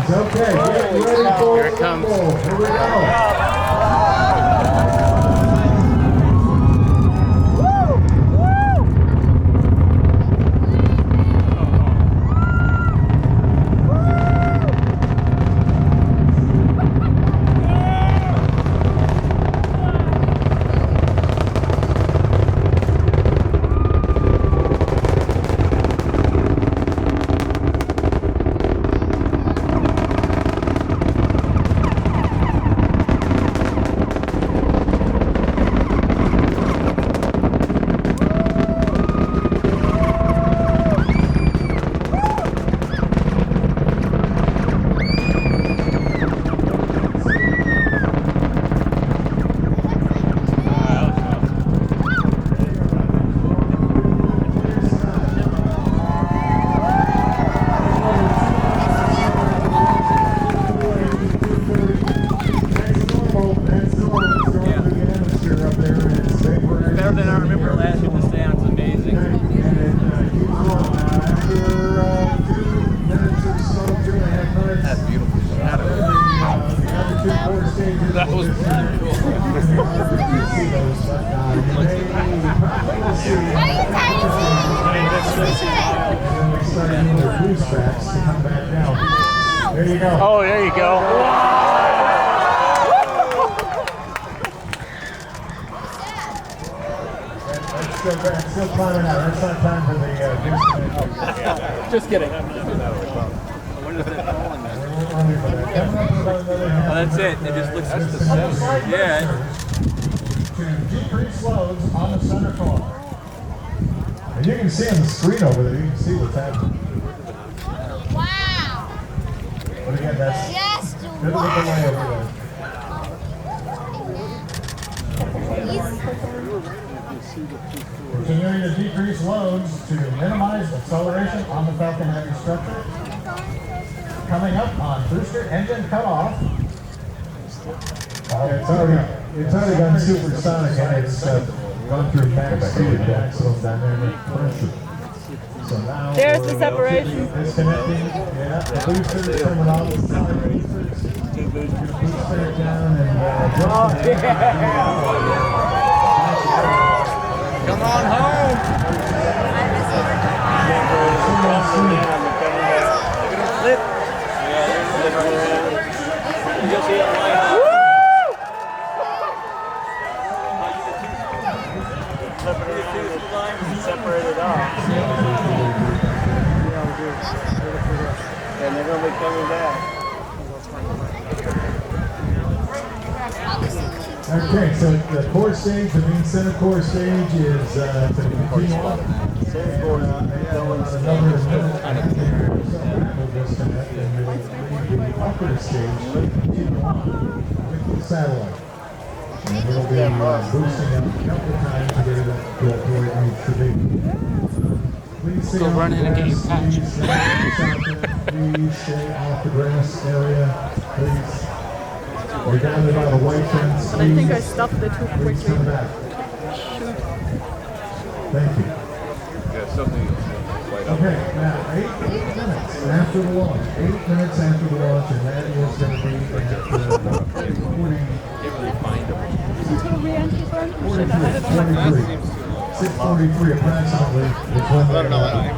Okay, get ready for Here it comes. Here we go. Better than I remember last year. The sound's amazing. That's beautiful. That was cool. There you go. Oh, there you go. That's still climbing out. That's not time for the Just kidding. When is that falling then? Oh, that's it. It just looks just the same. Yeah. To decrease loads on the center core. And you can see on the screen over there, you can see what's happening. Wow. But again, that's Yes, good with the way over there. Continuing to decrease loads to minimize acceleration on the Falcon Heavy structure. Coming up on booster engine cutoff. It's already gone supersonic and it's gone through max speed, maximum dynamic pressure. So now there's the separation. Disconnecting. Yeah, the booster is coming off. Booster down and Come on home. Flip. You'll see it flying out. Separated off. And they're going to be coming back. Okay, so the core stage, the main center core stage is to continue on. Center core is Another minute and we'll disconnect and we'll leave the upper stage to continue on with the satellite. And we'll be boosting up a couple of times to get it up to where it needs to be. Please stay Go off run the in and get grass, your patch. Please stay off the grass area, please. We're down to about a white fence. But I think I stopped it too Please quickly. come back. Thank you. Yeah, something light up. Okay, now 8 minutes after the launch. 8 minutes after the launch, and that is going to be at 6:43 approximately. Is when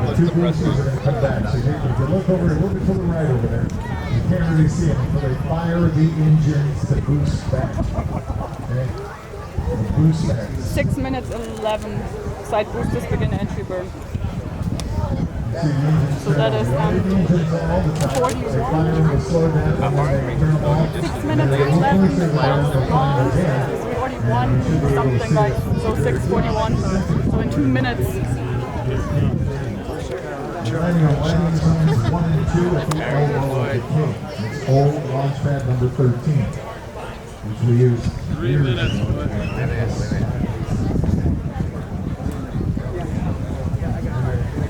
the two boosters are going to come back. So if you look over a little bit to the right over there, you can't really see it until they fire the engines to boost back. Okay? Boost back. 6 minutes 11. Side boosters begin entry burn. So that is 41. 6 minutes 11. Launch is 41 something like so 6:41. So in 2 minutes. Landing on landing zones 1 and 2 at the elbow of the king. It's old launch pad number 13, which we use 3 minutes.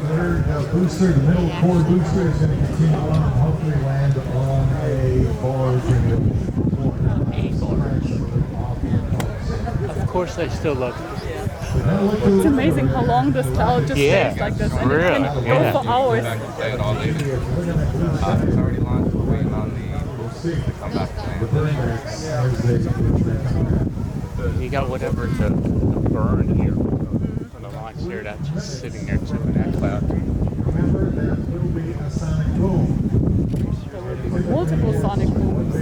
Third booster, the middle core booster is going to continue on and hopefully land on a barge in the Of course, I still love it. It's amazing how long this cloud just stays like this, and it can go for hours. It's already launched. We're waiting on the see the birds as they come back. You got whatever to burn here on the launch there. That's just sitting there too in that cloud. Remember, there will be a sonic boom. Multiple sonic booms.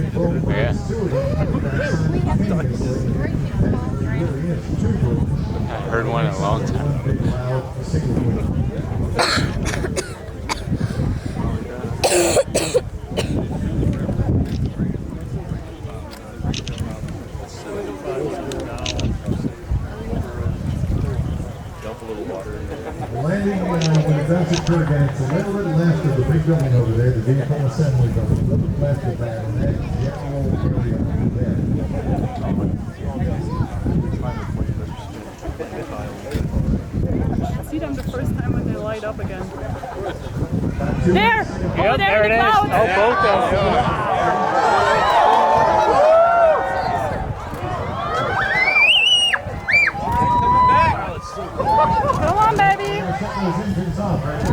Yeah. I heard one in a long time. Landing when it does occur again, it's a little bit left of the big building over there, the vehicle assembly building, a little bit left of that, and that is the yellow area over there. See them the first time when they light up again. Two There! minutes. Over there in the clouds! Oh, both of them. Come on, baby! Shut those engines off, right?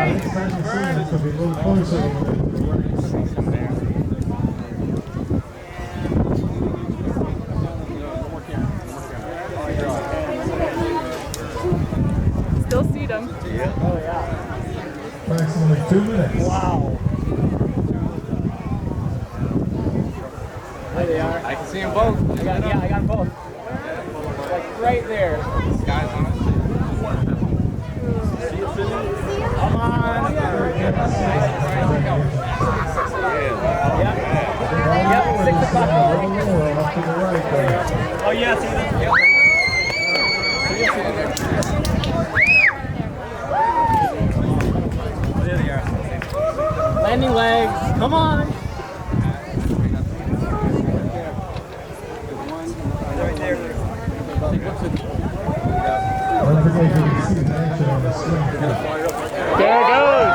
Next time you see them, it could be a little closer. Still see them. Approximately 2 minutes. Wow. There they are. I can see them both. I got both. Like right there. Guys on it. Come on. Yep, 6 o'clock. Off to the right there. Oh yeah, see them? Yep. There they are. Landing legs. Come on. Right there. Don't forget you can see the action on the screen. There it goes.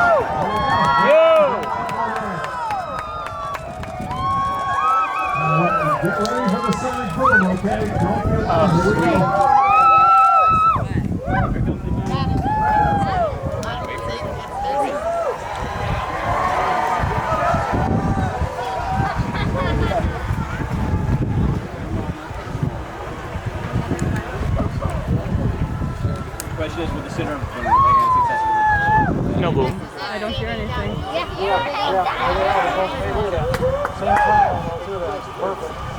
Get ready for the sonic boom, okay? Don't get loud. Here we go. Question is, with the center when they land successfully. No boom. I don't hear anything. Same time, all two of them. Perfect.